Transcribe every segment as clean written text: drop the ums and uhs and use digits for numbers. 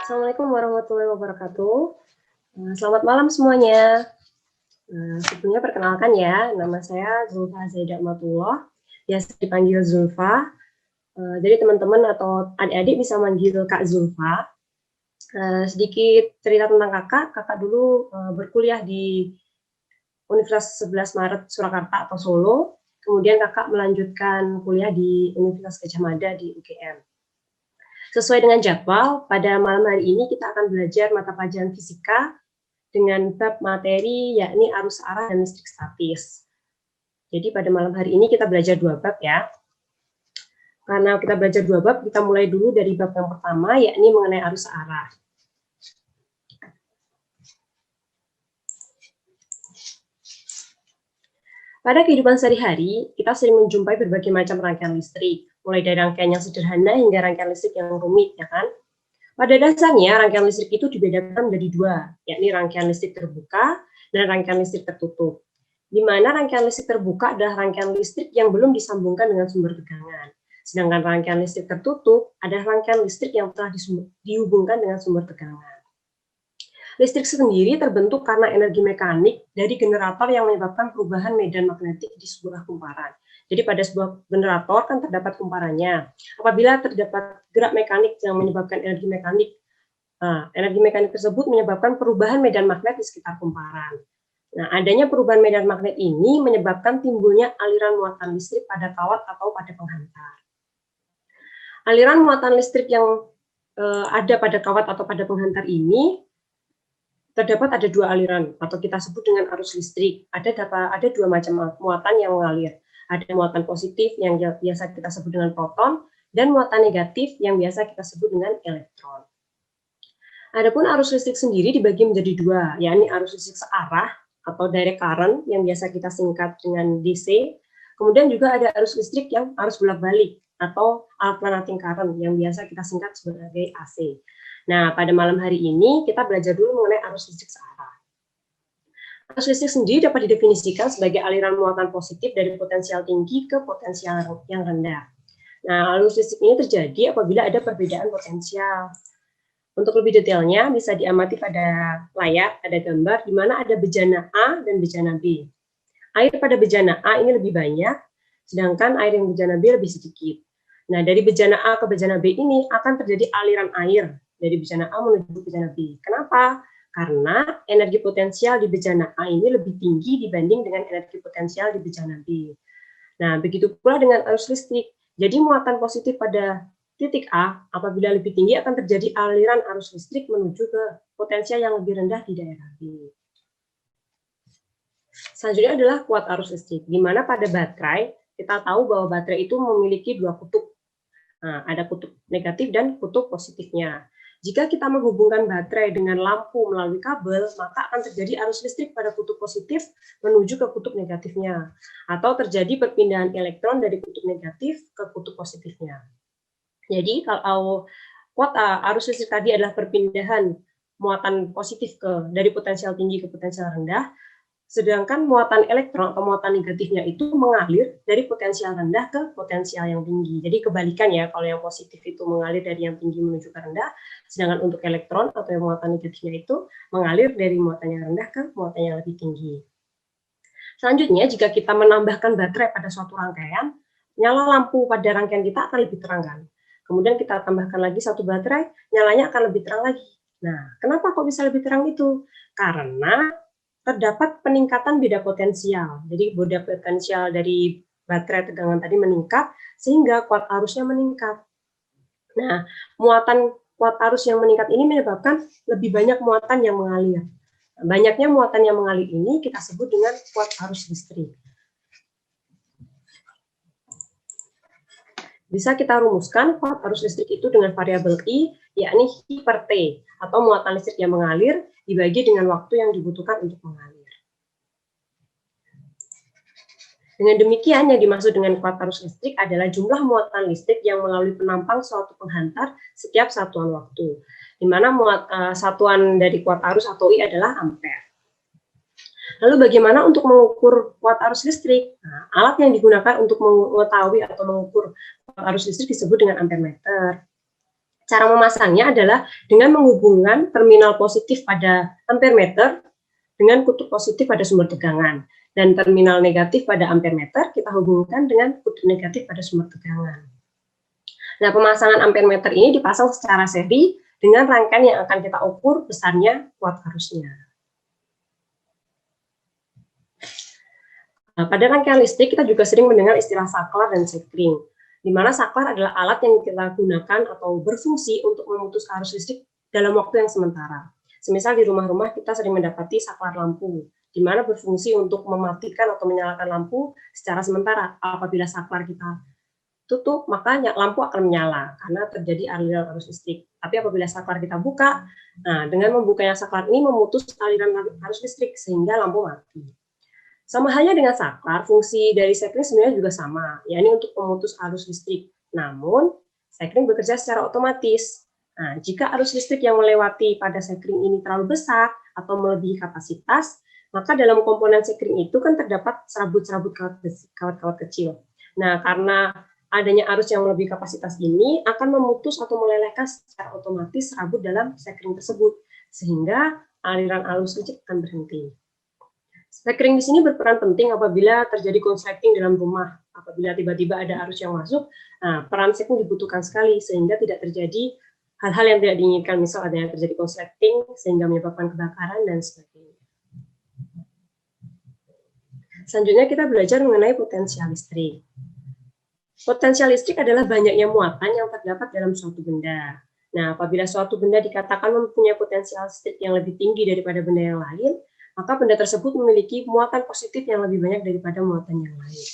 Assalamualaikum warahmatullahi wabarakatuh. Selamat malam semuanya. Sebelumnya perkenalkan ya, nama saya Zulfa Zaidah Amatullah, biasa dipanggil Zulfa. Jadi teman-teman atau adik-adik bisa manggil Kak Zulfa. Sedikit cerita tentang kakak dulu berkuliah di Universitas 11 Maret Surakarta atau Solo, kemudian kakak melanjutkan kuliah di Universitas Gadjah Mada di UGM. Sesuai dengan jadwal, pada malam hari ini kita akan belajar mata pelajaran fisika dengan bab materi yakni arus arah dan listrik statis. Jadi pada malam hari ini kita belajar dua bab ya. Karena kita belajar dua bab, kita mulai dulu dari bab yang pertama yakni mengenai arus arah. Pada kehidupan sehari-hari, kita sering menjumpai berbagai macam rangkaian listrik, mulai dari rangkaian yang sederhana hingga rangkaian listrik yang rumit, ya kan? Pada dasarnya, rangkaian listrik itu dibedakan menjadi dua, yakni rangkaian listrik terbuka dan rangkaian listrik tertutup. Di mana rangkaian listrik terbuka adalah rangkaian listrik yang belum disambungkan dengan sumber tegangan. Sedangkan rangkaian listrik tertutup adalah rangkaian listrik yang telah dihubungkan dengan sumber tegangan. Listrik sendiri terbentuk karena energi mekanik dari generator yang menyebabkan perubahan medan magnetik di sebuah kumparan. Jadi pada sebuah generator kan terdapat kumparannya. Apabila terdapat gerak mekanik yang menyebabkan energi mekanik tersebut menyebabkan perubahan medan magnet di sekitar kumparan. Nah, adanya perubahan medan magnet ini menyebabkan timbulnya aliran muatan listrik pada kawat atau pada penghantar. Aliran muatan listrik yang ada pada kawat atau pada penghantar ini terdapat ada dua aliran atau kita sebut dengan arus listrik. Ada dua macam muatan yang mengalir. Ada muatan positif yang biasa kita sebut dengan proton dan muatan negatif yang biasa kita sebut dengan elektron. Adapun arus listrik sendiri dibagi menjadi dua, yakni arus listrik searah atau direct current yang biasa kita singkat dengan DC. Kemudian juga ada arus listrik yang arus bolak-balik atau alternating current yang biasa kita singkat sebagai AC. Nah, pada malam hari ini kita belajar dulu mengenai arus listrik searah. Arus listrik sendiri dapat didefinisikan sebagai aliran muatan positif dari potensial tinggi ke potensial yang rendah. Nah, arus listrik ini terjadi apabila ada perbedaan potensial. Untuk lebih detailnya bisa diamati pada layar, ada gambar di mana ada bejana A dan bejana B. Air pada bejana A ini lebih banyak, sedangkan air yang bejana B lebih sedikit. Nah, dari bejana A ke bejana B ini akan terjadi aliran air dari bejana A menuju bejana B. Kenapa? Karena energi potensial di bejana A ini lebih tinggi dibanding dengan energi potensial di bejana B. Nah, begitu pula dengan arus listrik. Jadi muatan positif pada titik A apabila lebih tinggi akan terjadi aliran arus listrik menuju ke potensial yang lebih rendah di daerah B. Selanjutnya adalah kuat arus listrik, di mana pada baterai kita tahu bahwa baterai itu memiliki dua kutub. Nah, ada kutub negatif dan kutub positifnya. Jika kita menghubungkan baterai dengan lampu melalui kabel, maka akan terjadi arus listrik pada kutub positif menuju ke kutub negatifnya, atau terjadi perpindahan elektron dari kutub negatif ke kutub positifnya. Jadi kalau kuat arus listrik tadi adalah perpindahan muatan positif dari potensial tinggi ke potensial rendah, sedangkan muatan elektron atau muatan negatifnya itu mengalir dari potensial rendah ke potensial yang tinggi. Jadi kebalikan ya, kalau yang positif itu mengalir dari yang tinggi menuju ke rendah, sedangkan untuk elektron atau yang muatan negatifnya itu mengalir dari muatan yang rendah ke muatan yang lebih tinggi. Selanjutnya, jika kita menambahkan baterai pada suatu rangkaian, nyala lampu pada rangkaian kita akan lebih terang kan. Kemudian kita tambahkan lagi satu baterai, nyalanya akan lebih terang lagi. Nah, kenapa kok bisa lebih terang itu? Karena terdapat peningkatan beda potensial. Jadi beda potensial dari baterai tegangan tadi meningkat, sehingga kuat arusnya meningkat. Nah, muatan kuat arus yang meningkat ini menyebabkan lebih banyak muatan yang mengalir. Banyaknya muatan yang mengalir ini kita sebut dengan kuat arus listrik. Bisa kita rumuskan kuat arus listrik itu dengan variabel I, yakni I per T, atau muatan listrik yang mengalir dibagi dengan waktu yang dibutuhkan untuk mengalir. Dengan demikian, yang dimaksud dengan kuat arus listrik adalah jumlah muatan listrik yang melalui penampang suatu penghantar setiap satuan waktu, di mana satuan dari kuat arus atau I adalah ampere. Lalu bagaimana untuk mengukur kuat arus listrik? Nah, alat yang digunakan untuk mengetahui atau mengukur kuat arus listrik disebut dengan ampermeter. Cara memasangnya adalah dengan menghubungkan terminal positif pada ampermeter dengan kutub positif pada sumber tegangan. Dan terminal negatif pada ampermeter kita hubungkan dengan kutub negatif pada sumber tegangan. Nah, pemasangan ampermeter ini dipasang secara seri dengan rangkaian yang akan kita ukur besarnya kuat arusnya. Nah, pada rangkaian listrik kita juga sering mendengar istilah saklar dan sekring, di mana saklar adalah alat yang kita gunakan atau berfungsi untuk memutus arus listrik dalam waktu yang sementara. Semisal di rumah-rumah kita sering mendapati saklar lampu, di mana berfungsi untuk mematikan atau menyalakan lampu secara sementara. Apabila saklar kita tutup, maka lampu akan menyala karena terjadi aliran arus listrik. Tapi apabila saklar kita buka, nah dengan membukanya saklar ini memutus aliran arus listrik sehingga lampu mati. Sama halnya dengan saklar, fungsi dari sekring sebenarnya juga sama, yakni untuk memutus arus listrik. Namun, sekring bekerja secara otomatis. Nah, jika arus listrik yang melewati pada sekring ini terlalu besar atau melebihi kapasitas, maka dalam komponen sekring itu kan terdapat serabut-serabut kawat-kawat kecil. Nah, karena adanya arus yang melebihi kapasitas ini akan memutus atau melelehkan secara otomatis serabut dalam sekring tersebut, sehingga aliran arus listrik akan berhenti. Sekring di sini berperan penting apabila terjadi konsleting dalam rumah. Apabila tiba-tiba ada arus yang masuk, nah, peran sekring dibutuhkan sekali sehingga tidak terjadi hal-hal yang tidak diinginkan, misal adanya terjadi konsleting sehingga menyebabkan kebakaran dan sebagainya. Selanjutnya kita belajar mengenai potensial listrik. Potensial listrik adalah banyaknya muatan yang terdapat dalam suatu benda. Nah, apabila suatu benda dikatakan mempunyai potensial listrik yang lebih tinggi daripada benda yang lain, maka benda tersebut memiliki muatan positif yang lebih banyak daripada muatan yang lain.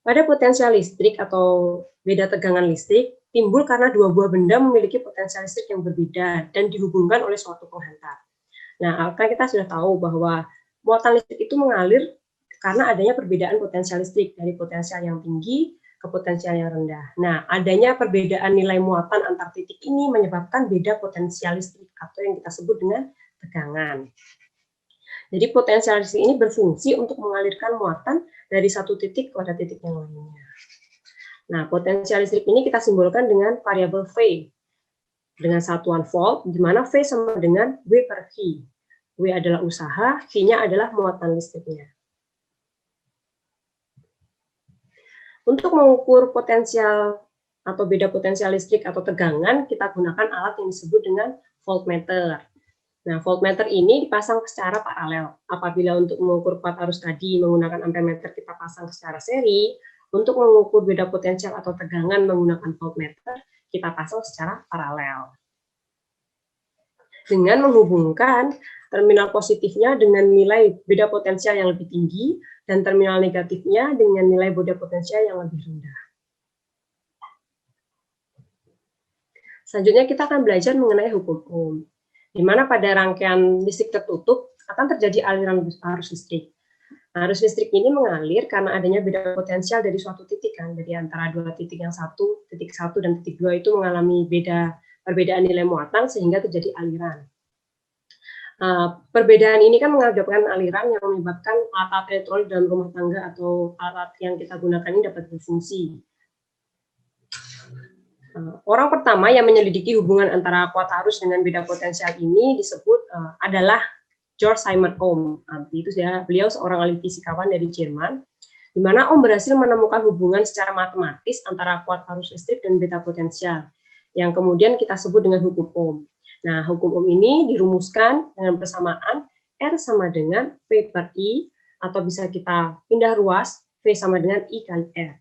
Pada potensial listrik atau beda tegangan listrik, timbul karena dua buah benda memiliki potensial listrik yang berbeda dan dihubungkan oleh suatu penghantar. Nah, kita sudah tahu bahwa muatan listrik itu mengalir karena adanya perbedaan potensial listrik dari potensial yang tinggi ke potensial yang rendah. Nah, adanya perbedaan nilai muatan antar titik ini menyebabkan beda potensial listrik atau yang kita sebut dengan tegangan. Jadi potensial listrik ini berfungsi untuk mengalirkan muatan dari satu titik kepada titik yang lainnya. Nah, potensial listrik ini kita simbolkan dengan variabel V dengan satuan volt, di mana V sama dengan W per V. W adalah usaha, V-nya adalah muatan listriknya. Untuk mengukur potensial atau beda potensial listrik atau tegangan, kita gunakan alat yang disebut dengan voltmeter. Nah, voltmeter ini dipasang secara paralel. Apabila untuk mengukur kuat arus tadi menggunakan ampermeter kita pasang secara seri, untuk mengukur beda potensial atau tegangan menggunakan voltmeter, kita pasang secara paralel. Dengan menghubungkan terminal positifnya dengan nilai beda potensial yang lebih tinggi, dan terminal negatifnya dengan nilai beda potensial yang lebih rendah. Selanjutnya kita akan belajar mengenai hukum Ohm, di mana pada rangkaian listrik tertutup akan terjadi aliran arus listrik. Arus listrik ini mengalir karena adanya beda potensial dari suatu titik kan, dari antara dua titik yang titik 1 dan titik 2 itu mengalami perbedaan nilai muatan sehingga terjadi aliran. Perbedaan ini kan mengakibatkan aliran yang menyebabkan alat-alat elektronik dalam rumah tangga atau alat yang kita gunakan ini dapat berfungsi. Orang pertama yang menyelidiki hubungan antara kuat arus dengan beda potensial ini disebut adalah George Simon Ohm. Itu beliau seorang ahli fisikawan dari Jerman, di mana Ohm berhasil menemukan hubungan secara matematis antara kuat arus listrik dan beda potensial, yang kemudian kita sebut dengan hukum Ohm. Nah, hukum Ohm ini dirumuskan dengan persamaan R sama dengan V per I, atau bisa kita pindah ruas, V sama dengan I kali R.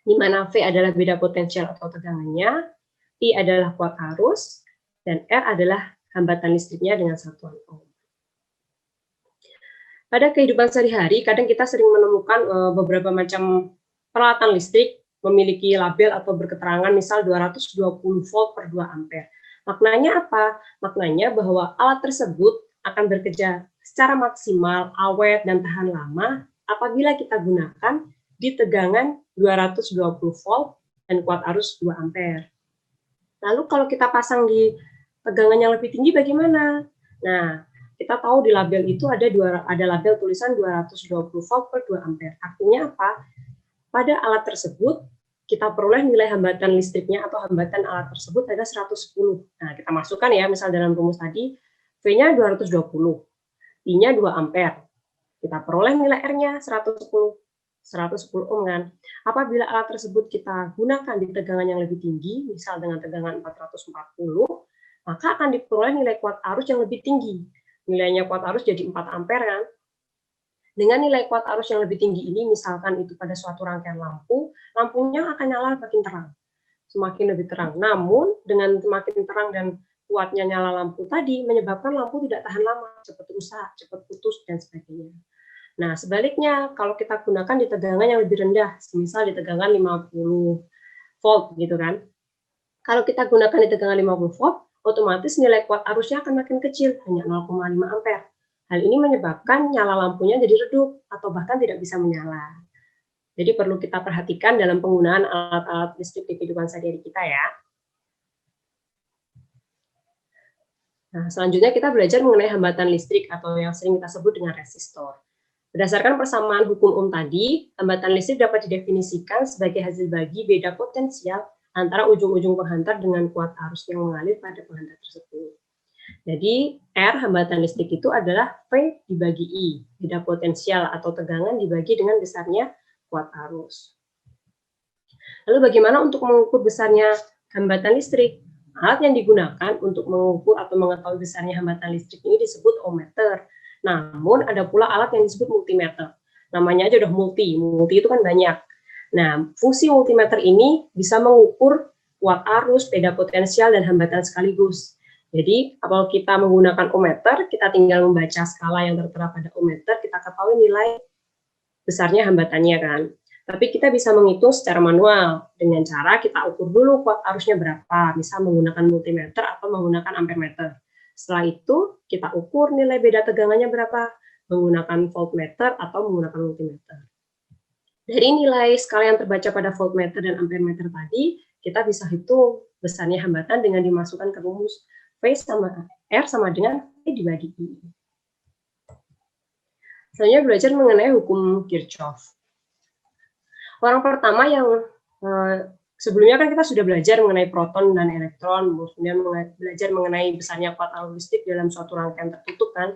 Di mana V adalah beda potensial atau tegangannya, I adalah kuat arus, dan R adalah hambatan listriknya dengan satuan Ohm. Pada kehidupan sehari-hari, kadang kita sering menemukan beberapa macam peralatan listrik memiliki label atau berketerangan misal 220 volt per 2 ampere. Maknanya apa? Maknanya bahwa alat tersebut akan bekerja secara maksimal, awet, dan tahan lama apabila kita gunakan di tegangan 220 volt dan kuat arus 2 ampere. Lalu kalau kita pasang di tegangan yang lebih tinggi bagaimana? Nah, kita tahu di label itu ada label tulisan 220 volt per 2 ampere. Artinya apa? Pada alat tersebut kita peroleh nilai hambatan listriknya atau hambatan alat tersebut adalah 110. Nah, kita masukkan ya, misal dalam rumus tadi, V-nya 220, I-nya 2 ampere. Kita peroleh nilai R-nya 110 ohm kan. Apabila alat tersebut kita gunakan di tegangan yang lebih tinggi, misal dengan tegangan 440, maka akan diperoleh nilai kuat arus yang lebih tinggi. Nilainya kuat arus jadi 4 ampere kan. Dengan nilai kuat arus yang lebih tinggi ini, misalkan itu pada suatu rangkaian lampu, lampunya akan nyala makin terang, semakin lebih terang. Namun, dengan semakin terang dan kuatnya nyala lampu tadi, menyebabkan lampu tidak tahan lama, cepat rusak, cepat putus, dan sebagainya. Nah, sebaliknya, kalau kita gunakan di tegangan yang lebih rendah, misal di tegangan 50 volt, gitu kan. Kalau kita gunakan di tegangan 50 volt, otomatis nilai kuat arusnya akan makin kecil, hanya 0,5 ampere. Hal ini menyebabkan nyala lampunya jadi redup, atau bahkan tidak bisa menyala. Jadi perlu kita perhatikan dalam penggunaan alat-alat listrik di kehidupan sehari-hari kita ya. Nah, selanjutnya kita belajar mengenai hambatan listrik atau yang sering kita sebut dengan resistor. Berdasarkan persamaan hukum Ohm tadi, hambatan listrik dapat didefinisikan sebagai hasil bagi beda potensial antara ujung-ujung penghantar dengan kuat arus yang mengalir pada penghantar tersebut. Jadi, R hambatan listrik itu adalah V dibagi I, beda potensial atau tegangan dibagi dengan besarnya kuat arus. Lalu bagaimana untuk mengukur besarnya hambatan listrik? Alat yang digunakan untuk mengukur atau mengetahui besarnya hambatan listrik ini disebut ohmmeter. Namun ada pula alat yang disebut multimeter. Namanya aja udah multi itu kan banyak. Nah, fungsi multimeter ini bisa mengukur kuat arus, beda potensial, dan hambatan sekaligus. Jadi, kalau kita menggunakan ohmmeter, kita tinggal membaca skala yang tertera pada ohmmeter, kita ketahui nilai besarnya hambatannya kan. Tapi kita bisa menghitung secara manual, dengan cara kita ukur dulu kuat arusnya berapa, misal menggunakan multimeter atau menggunakan ampermeter. Setelah itu, kita ukur nilai beda tegangannya berapa, menggunakan voltmeter atau menggunakan multimeter. Dari nilai skala yang terbaca pada voltmeter dan ampermeter tadi, kita bisa hitung besarnya hambatan dengan dimasukkan ke rumus V sama R sama dengan V dibagi I. Selanjutnya belajar mengenai hukum Kirchhoff. Orang pertama yang sebelumnya kan kita sudah belajar mengenai proton dan elektron, kemudian belajar mengenai besarnya kuat arus listrik dalam suatu rangkaian tertutup kan.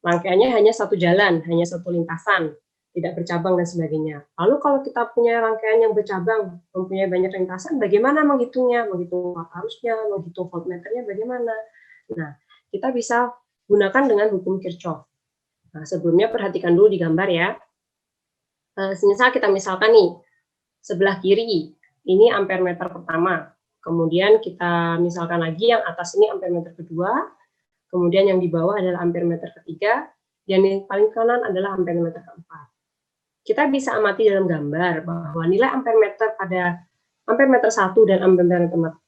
Rangkaiannya hanya satu jalan, hanya satu lintasan, tidak bercabang dan sebagainya. Lalu kalau kita punya rangkaian yang bercabang, mempunyai banyak lintasan, bagaimana menghitungnya? Menghitung kuat arusnya, menghitung voltmeternya bagaimana? Nah, kita bisa gunakan dengan hukum Kirchhoff. Nah, sebelumnya perhatikan dulu di gambar ya. Misal kita misalkan nih, sebelah kiri ini ampermeter pertama, kemudian kita misalkan lagi yang atas ini ampermeter kedua, kemudian yang di bawah adalah ampermeter ketiga, dan yang paling kanan adalah ampermeter keempat. Kita bisa amati dalam gambar bahwa nilai ampermeter pada ampermeter 1 dan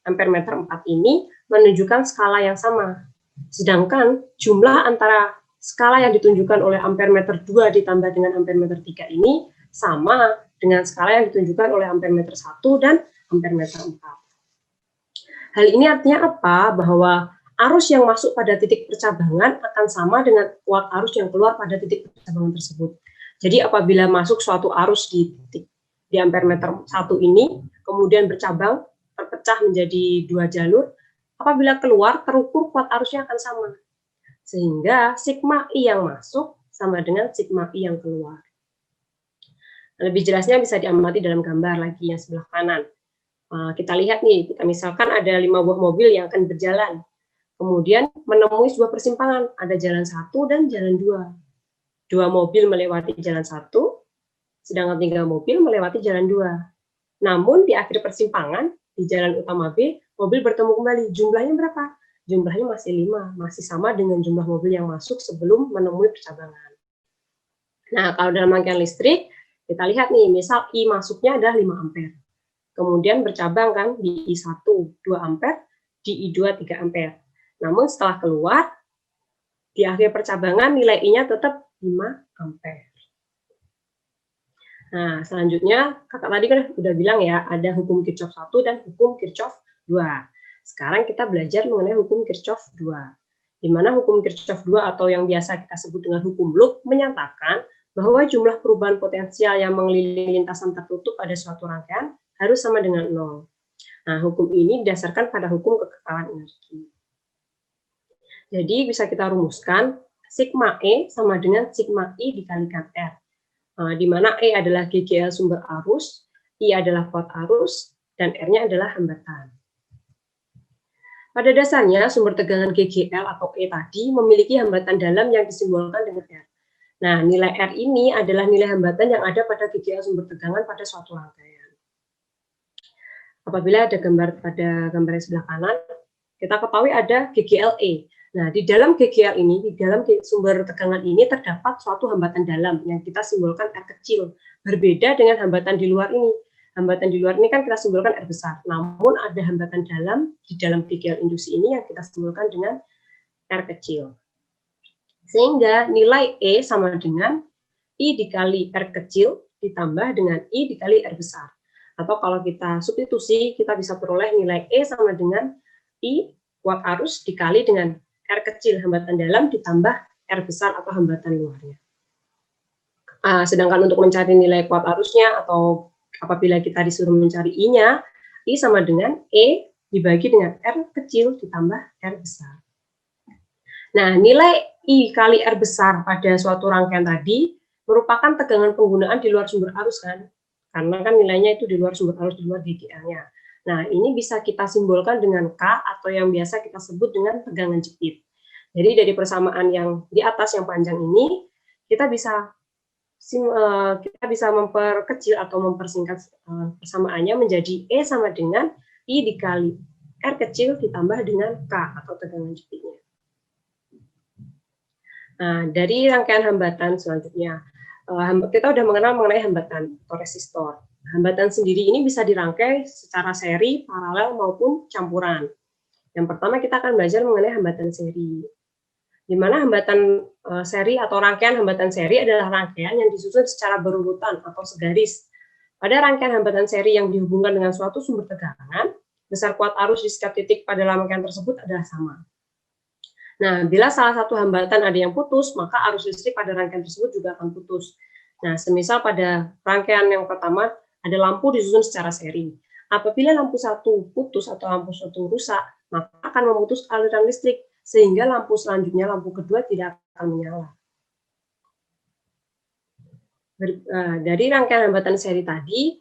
ampermeter 4 ini menunjukkan skala yang sama. Sedangkan jumlah antara skala yang ditunjukkan oleh ampermeter 2 ditambah dengan ampermeter 3 ini sama dengan skala yang ditunjukkan oleh ampermeter 1 dan ampermeter 4. Hal ini artinya apa? Bahwa arus yang masuk pada titik percabangan akan sama dengan kuat arus yang keluar pada titik percabangan tersebut. Jadi apabila masuk suatu arus di titik di ampermeter 1 ini, kemudian bercabang, terpecah menjadi 2 jalur, apabila keluar, terukur kuat arusnya akan sama. Sehingga sigma I yang masuk sama dengan sigma I yang keluar. Lebih jelasnya bisa diamati dalam gambar lagi yang sebelah kanan. Kita lihat nih, kita misalkan ada 5 buah mobil yang akan berjalan. Kemudian menemui sebuah persimpangan, ada jalan 1 dan jalan 2. 2 mobil melewati jalan 1, sedangkan 3 mobil melewati jalan 2. Namun di akhir persimpangan, di jalan utama B, mobil bertemu kembali. Jumlahnya berapa? Jumlahnya masih 5, masih sama dengan jumlah mobil yang masuk sebelum menemui percabangan. Nah, kalau dalam rangkaian listrik, kita lihat nih, misal I masuknya adalah 5 ampere. Kemudian bercabang kan di I1 2 ampere, di I2 3 ampere. Namun setelah keluar, di akhir percabangan nilai I-nya tetap 5 ampere. Nah, selanjutnya kakak tadi kan udah bilang ya, ada hukum Kirchhoff 1 dan hukum Kirchhoff 2. Sekarang kita belajar mengenai hukum Kirchhoff 2. Di mana hukum Kirchhoff 2 atau yang biasa kita sebut dengan hukum Loop menyatakan bahwa jumlah perubahan potensial yang mengelilingi lintasan tertutup pada suatu rangkaian harus sama dengan 0. Nah, hukum ini didasarkan pada hukum kekekalan energi. Jadi bisa kita rumuskan sigma E sama dengan sigma I dikalikan R. Di mana E adalah GGL sumber arus, I adalah kuat arus, dan R-nya adalah hambatan. Pada dasarnya, sumber tegangan GGL atau E tadi memiliki hambatan dalam yang disimbolkan dengan R. Nah, nilai R ini adalah nilai hambatan yang ada pada GGL sumber tegangan pada suatu rangkaian. Apabila ada gambar pada gambar yang sebelah kanan, kita ketahui ada GGL E. Nah, di dalam GGL ini, di dalam sumber tegangan ini terdapat suatu hambatan dalam yang kita simbolkan R kecil, berbeda dengan hambatan di luar ini. Hambatan di luar ini kan kita simbolkan R besar, namun ada hambatan dalam di dalam GGL induksi ini yang kita simbolkan dengan R kecil. Sehingga nilai E sama dengan I dikali R kecil ditambah dengan I dikali R besar. Atau kalau kita substitusi, kita bisa peroleh nilai E sama dengan I kuat arus dikali dengan R kecil hambatan dalam ditambah R besar atau hambatan luarnya. Sedangkan untuk mencari nilai kuat arusnya atau apabila kita disuruh mencari I-nya, I sama dengan E dibagi dengan R kecil ditambah R besar. Nah, nilai I kali R besar pada suatu rangkaian tadi merupakan tegangan penggunaan di luar sumber arus kan? Karena kan nilainya itu di luar sumber arus, di luar GGL-nya. Nah, ini bisa kita simbolkan dengan K atau yang biasa kita sebut dengan tegangan jepit. Jadi dari persamaan yang di atas yang panjang ini, kita bisa memperkecil atau mempersingkat persamaannya menjadi E sama dengan I dikali R kecil ditambah dengan K atau tegangan jepitnya. Nah, dari rangkaian hambatan selanjutnya, kita sudah mengenal mengenai hambatan atau resistor. Hambatan sendiri ini bisa dirangkai secara seri, paralel, maupun campuran. Yang pertama kita akan belajar mengenai hambatan seri. Di mana hambatan seri atau rangkaian hambatan seri adalah rangkaian yang disusun secara berurutan atau segaris. Pada rangkaian hambatan seri yang dihubungkan dengan suatu sumber tegangan, besar kuat arus di setiap titik pada rangkaian tersebut adalah sama. Nah, bila salah satu hambatan ada yang putus, maka arus listrik pada rangkaian tersebut juga akan putus. Nah, semisal pada rangkaian yang pertama, ada lampu disusun secara seri. Apabila lampu satu putus atau lampu satu rusak, maka akan memutus aliran listrik, sehingga lampu selanjutnya, lampu kedua tidak akan menyala. Dari rangkaian hambatan seri tadi,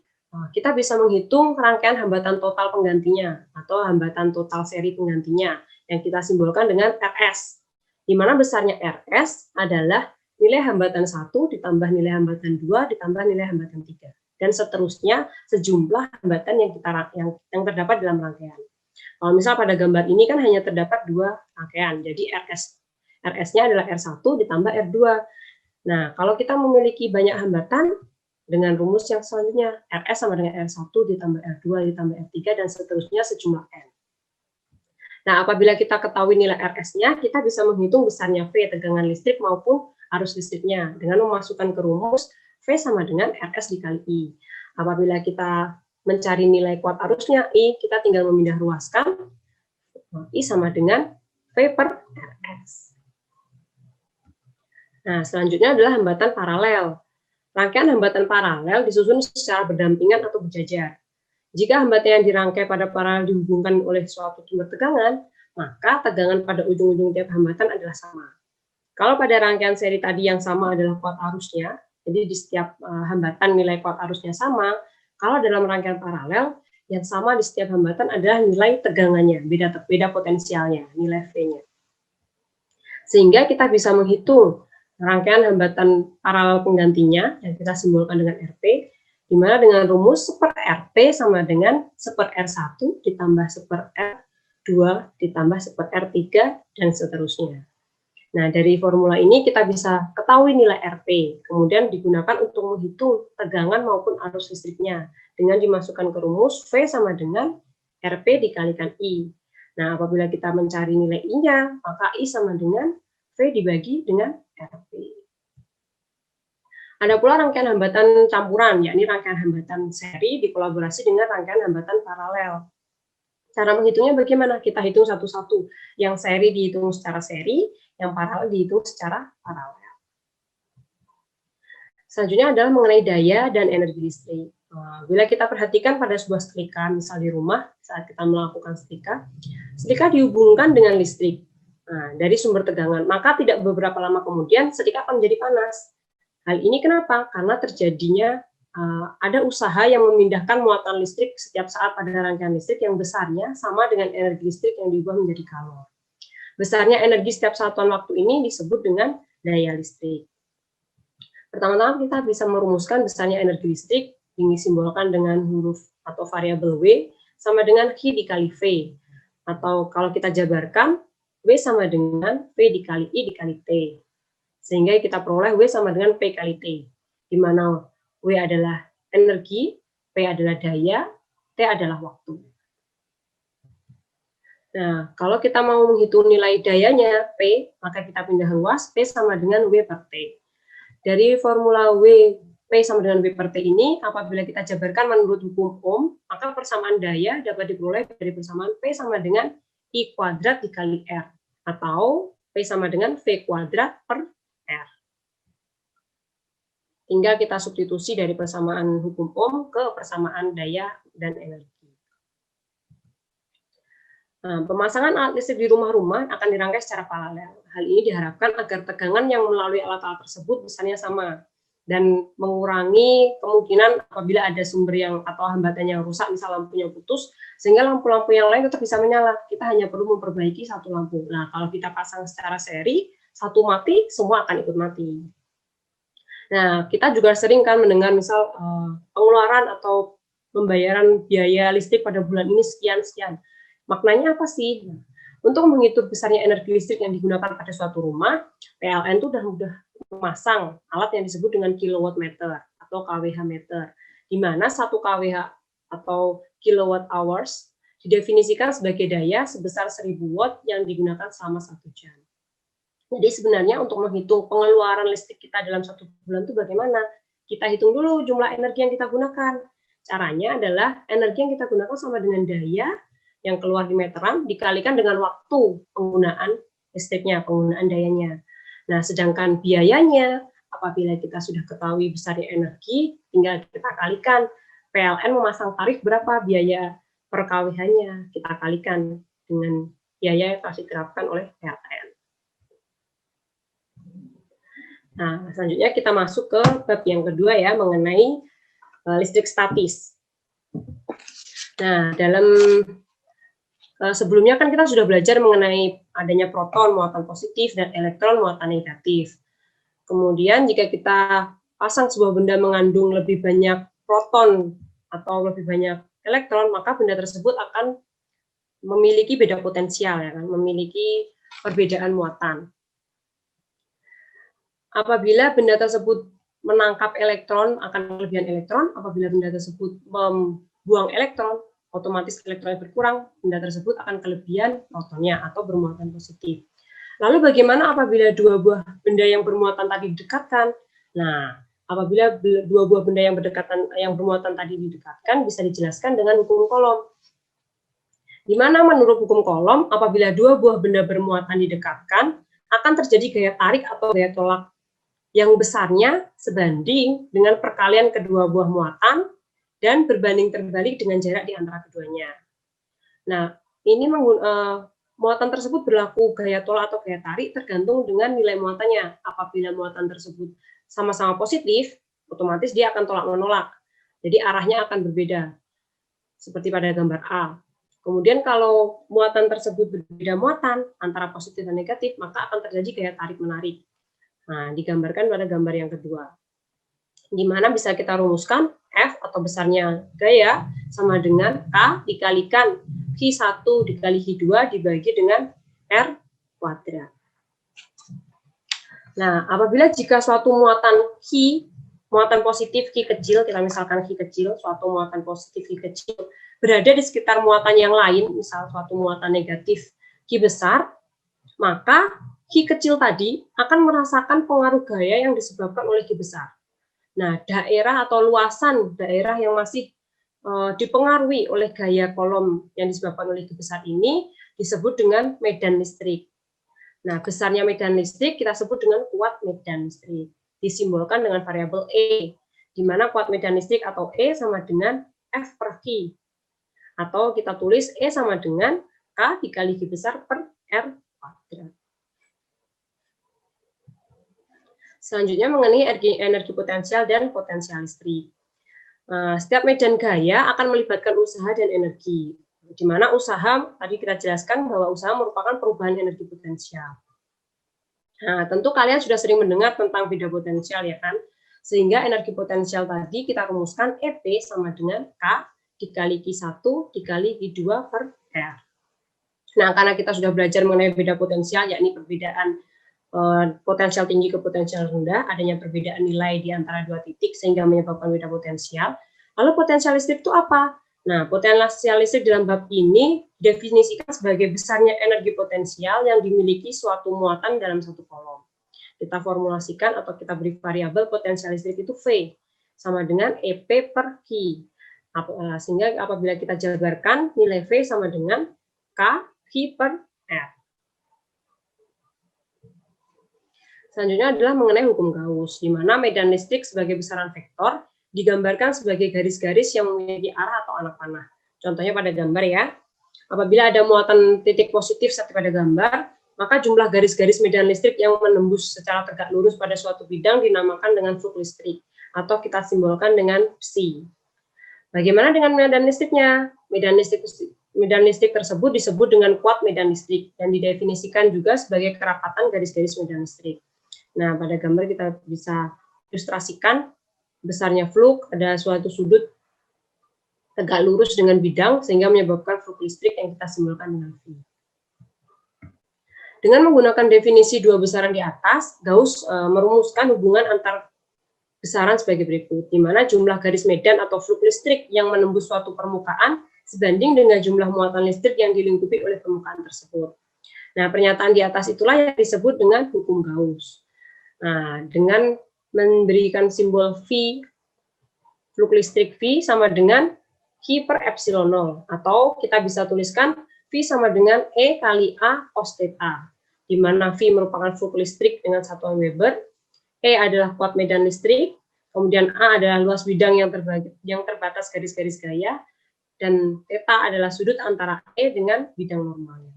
kita bisa menghitung rangkaian hambatan total penggantinya, atau hambatan total seri penggantinya, yang kita simbolkan dengan RS, di mana besarnya RS adalah nilai hambatan 1 ditambah nilai hambatan 2 ditambah nilai hambatan 3. Dan seterusnya sejumlah hambatan yang terdapat dalam rangkaian. Kalau misal pada gambar ini kan hanya terdapat 2 rangkaian, jadi RS-nya adalah R1 ditambah R2. Nah, kalau kita memiliki banyak hambatan, dengan rumus yang selanjutnya, RS sama dengan R1 ditambah R2 ditambah R3 dan seterusnya sejumlah N. Nah, apabila kita ketahui nilai RS-nya, kita bisa menghitung besarnya V tegangan listrik maupun arus listriknya dengan memasukkan ke rumus V sama dengan RS dikali I. Apabila kita mencari nilai kuat arusnya I, kita tinggal memindah ruaskan I sama dengan V per RS. Nah, selanjutnya adalah hambatan paralel. Rangkaian hambatan paralel disusun secara berdampingan atau berjajar. Jika hambatan yang dirangkai pada paralel dihubungkan oleh suatu sumber tegangan, maka tegangan pada ujung-ujung tiap hambatan adalah sama. Kalau pada rangkaian seri tadi yang sama adalah kuat arusnya, jadi di setiap hambatan nilai kuat arusnya sama, kalau dalam rangkaian paralel, yang sama di setiap hambatan adalah nilai tegangannya, beda potensialnya, nilai V-nya. Sehingga kita bisa menghitung rangkaian hambatan paralel penggantinya, yang kita simbolkan dengan RP, di mana dengan rumus 1/RP sama dengan 1/R1 ditambah 1/R2 ditambah 1/R3 dan seterusnya. Nah, dari formula ini kita bisa ketahui nilai RP, kemudian digunakan untuk menghitung tegangan maupun arus listriknya dengan dimasukkan ke rumus V sama dengan RP dikalikan I. Nah, apabila kita mencari nilai I-nya, maka I sama dengan V dibagi dengan RP. Ada pula rangkaian hambatan campuran, yakni rangkaian hambatan seri dikolaborasi dengan rangkaian hambatan paralel. Cara menghitungnya bagaimana? Kita hitung satu-satu. Yang seri dihitung secara seri, yang paralel dihitung secara paralel. Selanjutnya adalah mengenai daya dan energi listrik. Bila kita perhatikan pada sebuah setrika, misal di rumah, saat kita melakukan setrika dihubungkan dengan listrik. Nah, dari sumber tegangan, maka tidak beberapa lama kemudian setrika akan menjadi panas. Hal ini kenapa? Karena terjadinya ada usaha yang memindahkan muatan listrik setiap saat pada rangkaian listrik yang besarnya sama dengan energi listrik yang diubah menjadi kalor. Besarnya energi setiap satuan waktu ini disebut dengan daya listrik. Pertama-tama kita bisa merumuskan besarnya energi listrik, ini disimbolkan dengan huruf atau variabel W sama dengan Q dikali V. Atau kalau kita jabarkan, W sama dengan V dikali I dikali T. Sehingga kita peroleh W sama dengan P kali T. Di mana W adalah energi, P adalah daya, T adalah waktu. Nah, kalau kita mau menghitung nilai dayanya, P, maka kita pindah ruas, P sama dengan W per T. Dari formula W, P sama dengan W per T ini, apabila kita jabarkan menurut hukum Ohm, maka persamaan daya dapat diperoleh dari persamaan P sama dengan I kuadrat dikali R, atau P sama dengan V kuadrat per R. Tinggal kita substitusi dari persamaan hukum Ohm ke persamaan daya dan energi. Nah, pemasangan alat listrik di rumah-rumah akan dirangkai secara paralel. Hal ini diharapkan agar tegangan yang melalui alat-alat tersebut besarnya sama dan mengurangi kemungkinan apabila ada sumber yang atau hambatan yang rusak, misal lampunya putus, sehingga lampu-lampu yang lain tetap bisa menyala. Kita hanya perlu memperbaiki satu lampu. Nah, kalau kita pasang secara seri, satu mati, semua akan ikut mati. Nah, kita juga sering kan mendengar misal pengeluaran atau pembayaran biaya listrik pada bulan ini sekian-sekian. Maknanya apa sih? Untuk menghitung besarnya energi listrik yang digunakan pada suatu rumah, PLN itu sudah memasang alat yang disebut dengan kilowatt meter atau kWh meter, di mana 1 kWh atau kilowatt hours didefinisikan sebagai daya sebesar 1000 watt yang digunakan selama 1 jam. Jadi sebenarnya untuk menghitung pengeluaran listrik kita dalam 1 bulan itu bagaimana? Kita hitung dulu jumlah energi yang kita gunakan. Caranya adalah energi yang kita gunakan sama dengan daya yang keluar di meteran dikalikan dengan waktu penggunaan listriknya, penggunaan dayanya. Nah, sedangkan biayanya, apabila kita sudah ketahui besarnya energi, tinggal kita kalikan. PLN memasang tarif berapa biaya per kWh-nya, kita kalikan dengan biaya yang harus diterapkan oleh PLN. Nah, selanjutnya kita masuk ke bab yang kedua ya, mengenai listrik statis. Nah, dalam sebelumnya kan kita sudah belajar mengenai adanya proton muatan positif dan elektron muatan negatif. Kemudian jika kita pasang sebuah benda mengandung lebih banyak proton atau lebih banyak elektron, maka benda tersebut akan memiliki beda potensial, ya kan? Memiliki perbedaan muatan. Apabila benda tersebut menangkap elektron akan kelebihan elektron, apabila benda tersebut membuang elektron, otomatis elektronnya berkurang, benda tersebut akan kelebihan protonnya atau bermuatan positif. Lalu bagaimana apabila dua buah benda yang bermuatan tadi didekatkan? Nah, apabila dua buah benda yang bermuatan tadi didekatkan, bisa dijelaskan dengan hukum Coulomb. Di mana menurut hukum Coulomb, apabila dua buah benda bermuatan didekatkan, akan terjadi gaya tarik atau gaya tolak yang besarnya sebanding dengan perkalian kedua buah muatan dan berbanding terbalik dengan jarak di antara keduanya. Nah, ini muatan tersebut berlaku gaya tolak atau gaya tarik tergantung dengan nilai muatannya. Apabila muatan tersebut sama-sama positif, otomatis dia akan tolak-menolak. Jadi arahnya akan berbeda, seperti pada gambar A. Kemudian kalau muatan tersebut berbeda muatan antara positif dan negatif, maka akan terjadi gaya tarik-menarik. Nah, digambarkan pada gambar yang kedua. Di mana bisa kita rumuskan F atau besarnya gaya sama dengan K dikalikan Q1 dikali Q2 dibagi dengan R kuadrat. Nah, apabila jika suatu muatan Q, muatan positif Q kecil, kita misalkan Q kecil, suatu muatan positif Q kecil, berada di sekitar muatan yang lain, misal suatu muatan negatif Q besar, maka Q kecil tadi akan merasakan pengaruh gaya yang disebabkan oleh Q besar. Nah, daerah atau luasan daerah yang masih dipengaruhi oleh gaya Coulomb yang disebabkan oleh Q besar ini disebut dengan medan listrik. Nah, besarnya medan listrik kita sebut dengan kuat medan listrik. Disimbolkan dengan variabel E. di mana kuat medan listrik atau E sama dengan F per Q. Atau kita tulis E sama dengan K dikali Q besar per R kuadrat. Selanjutnya mengenai energi potensial dan potensial listrik. Setiap medan gaya akan melibatkan usaha dan energi, di mana usaha, tadi kita jelaskan bahwa usaha merupakan perubahan energi potensial. Nah, tentu kalian sudah sering mendengar tentang beda potensial, ya kan? Sehingga energi potensial tadi kita rumuskan EP sama dengan K dikali Q1 dikali Q2 per R. Nah, karena kita sudah belajar mengenai beda potensial, yakni perbedaan potensial tinggi ke potensial rendah, adanya perbedaan nilai di antara dua titik sehingga menyebabkan beda potensial. Lalu potensial listrik itu apa? Nah, potensial listrik dalam bab ini definisikan sebagai besarnya energi potensial yang dimiliki suatu muatan dalam satu kolom. Kita formulasikan atau kita beri variabel potensial listrik itu V sama dengan EP per Q. Sehingga apabila kita jabarkan nilai V sama dengan K Q per R. Selanjutnya adalah mengenai hukum Gauss, di mana medan listrik sebagai besaran vektor digambarkan sebagai garis-garis yang memiliki arah atau anak panah. Contohnya pada gambar ya, apabila ada muatan titik positif seperti pada gambar, maka jumlah garis-garis medan listrik yang menembus secara tegak lurus pada suatu bidang dinamakan dengan flux listrik, atau kita simbolkan dengan psi. Bagaimana dengan medan listriknya? Medan listrik tersebut disebut dengan kuat medan listrik dan didefinisikan juga sebagai kerapatan garis-garis medan listrik. Nah, pada gambar kita bisa ilustrasikan besarnya flux, ada suatu sudut tegak lurus dengan bidang sehingga menyebabkan flux listrik yang kita simbolkan dengan V. Dengan menggunakan definisi dua besaran di atas, Gauss merumuskan hubungan antar besaran sebagai berikut, di mana jumlah garis medan atau flux listrik yang menembus suatu permukaan sebanding dengan jumlah muatan listrik yang dilingkupi oleh permukaan tersebut. Nah, pernyataan di atas itulah yang disebut dengan hukum Gauss. Nah, dengan memberikan simbol V, flux listrik V sama dengan Q per epsilon 0, atau kita bisa tuliskan V sama dengan E kali A cos theta, di mana V merupakan flux listrik dengan satuan Weber, E adalah kuat medan listrik, kemudian A adalah luas bidang yang terbatas garis-garis gaya, dan theta adalah sudut antara E dengan bidang normalnya.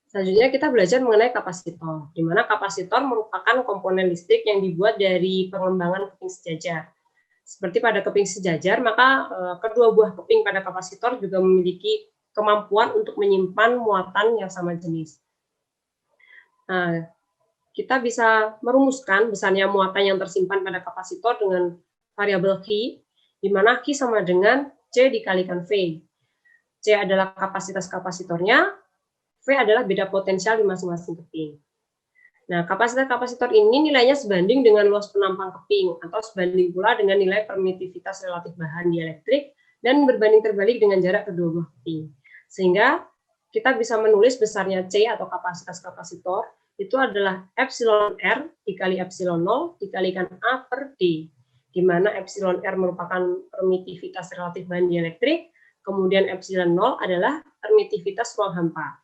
Selanjutnya kita belajar mengenai kapasitor, di mana kapasitor merupakan komponen listrik yang dibuat dari pengembangan keping sejajar. Seperti pada keping sejajar, maka kedua buah keping pada kapasitor juga memiliki kemampuan untuk menyimpan muatan yang sama jenis. Nah, kita bisa merumuskan besarnya muatan yang tersimpan pada kapasitor dengan variabel Q, di mana Q sama dengan C dikalikan V. C adalah kapasitas kapasitornya, V adalah beda potensial di masing-masing keping. Nah, kapasitas kapasitor ini nilainya sebanding dengan luas penampang keping, atau sebanding pula dengan nilai permitivitas relatif bahan dielektrik, dan berbanding terbalik dengan jarak kedua buah keping. Sehingga kita bisa menulis besarnya C atau kapasitas kapasitor, itu adalah epsilon R dikali epsilon 0 dikalikan A per D, di mana epsilon R merupakan permitivitas relatif bahan dielektrik, kemudian epsilon 0 adalah permitivitas ruang hampa,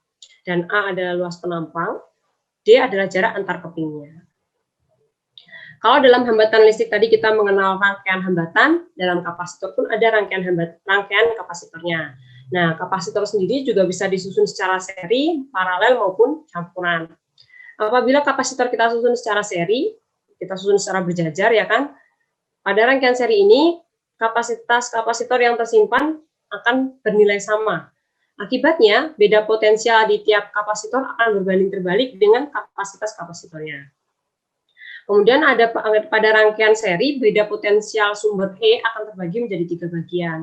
dan A adalah luas penampang, D adalah jarak antar kepingnya. Kalau dalam hambatan listrik tadi kita mengenal rangkaian hambatan, dalam kapasitor pun ada rangkaian kapasitornya. Nah, kapasitor sendiri juga bisa disusun secara seri, paralel maupun campuran. Apabila kapasitor kita susun secara seri, kita susun secara berjajar, ya kan? Pada rangkaian seri ini, kapasitas kapasitor yang tersimpan akan bernilai sama. Akibatnya, beda potensial di tiap kapasitor akan berbanding terbalik dengan kapasitas kapasitornya. Kemudian ada pada rangkaian seri, beda potensial sumber E akan terbagi menjadi 3 bagian.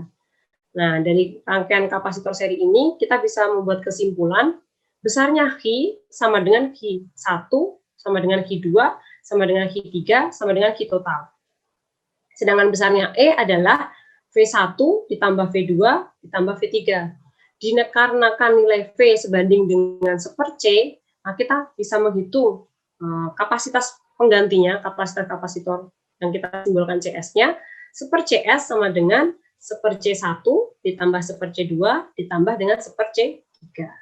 Nah, dari rangkaian kapasitor seri ini, kita bisa membuat kesimpulan, besarnya Q sama dengan Q1, sama dengan Q2, sama dengan Q3, sama dengan Q total. Sedangkan besarnya E adalah V1 ditambah V2 ditambah V3. Dikarenakan nilai V sebanding dengan 1/C, nah kita bisa menghitung kapasitas penggantinya, kapasitas kapasitor yang kita simbolkan CS-nya, 1/CS sama dengan 1/C1 ditambah 1/C2 ditambah dengan 1/C3.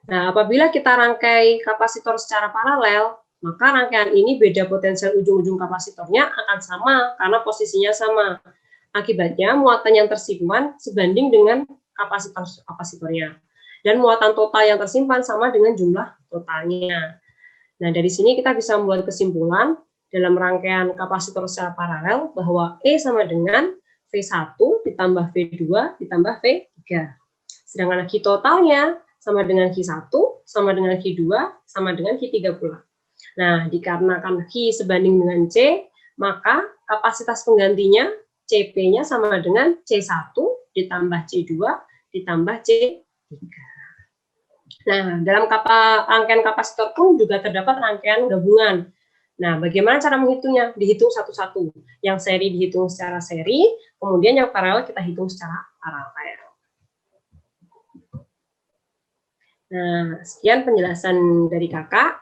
Nah, apabila kita rangkai kapasitor secara paralel, maka rangkaian ini beda potensial ujung-ujung kapasitornya akan sama karena posisinya sama. Akibatnya muatan yang tersimpan sebanding dengan kapasitornya. Dan muatan total yang tersimpan sama dengan jumlah totalnya. Nah, dari sini kita bisa membuat kesimpulan dalam rangkaian kapasitor secara paralel bahwa E sama dengan V1 ditambah V2 ditambah V3. Sedangkan Q totalnya sama dengan Q1, sama dengan Q2, sama dengan Q3 pula. Nah, dikarenakan Q sebanding dengan C, maka kapasitas penggantinya CP-nya sama dengan C1 ditambah C2 ditambah C3. Nah, dalam rangkaian kapasitor pun juga terdapat rangkaian gabungan. Nah, bagaimana cara menghitungnya? Dihitung satu-satu. Yang seri dihitung secara seri, kemudian yang paralel kita hitung secara paralel. Nah, sekian penjelasan dari Kakak.